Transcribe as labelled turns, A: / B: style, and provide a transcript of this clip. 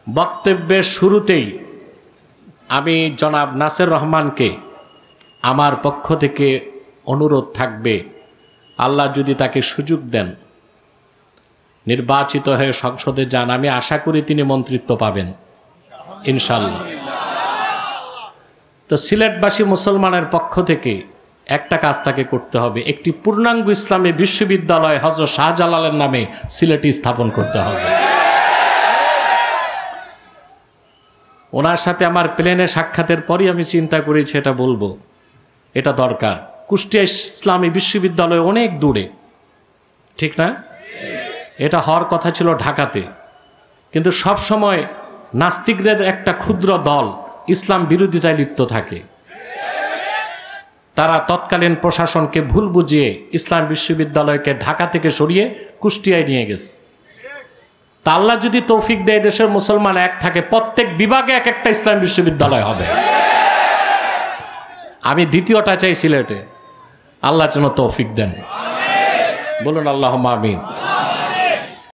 A: বক্তব্যের শুরুতেই আমি জনাব নাসির রহমানকে আমার পক্ষ থেকে অনুরোধ থাকবে, আল্লাহ যদি তাকে সুযোগ দেন, নির্বাচিত হয়ে সংসদে যান, আমি আশা করি তিনি মন্ত্রিত্ব পাবেন ইনশাআল্লাহ। তো সিলেটবাসী মুসলমানের পক্ষ থেকে একটা কাজ তাকে করতে হবে, একটি পূর্ণাঙ্গ ইসলামী বিশ্ববিদ্যালয় হযরত শাহজালালের নামে সিলেটে স্থাপন করতে হবে। ওনার সাথে আমার প্লেনে সাক্ষাতের পরই আমি চিন্তা করেছি এটা বলবো, এটা দরকার। কুষ্টিয়া ইসলামী বিশ্ববিদ্যালয় অনেক দূরে, ঠিক না? এটা হওয়ার কথা ছিল ঢাকাতে, কিন্তু সব সময় নাস্তিকদের একটা ক্ষুদ্র দল ইসলাম বিরোধিতায় লিপ্ত থাকে। তারা তৎকালীন প্রশাসনকে ভুল বুঝিয়ে ইসলাম বিশ্ববিদ্যালয়কে ঢাকা থেকে সরিয়ে কুষ্টিয়ায় নিয়ে গেছে। তা আল্লাহ যদি তৌফিক দেয়, দেশের মুসলমান এক থাকে, প্রত্যেক বিভাগে এক একটা ইসলাম বিশ্ববিদ্যালয় হবে। আমি দ্বিতীয়টা চাই সিলেটে, আল্লাহ যেন তৌফিক দেন, বলুন আল্লাহুম্মা আমিন।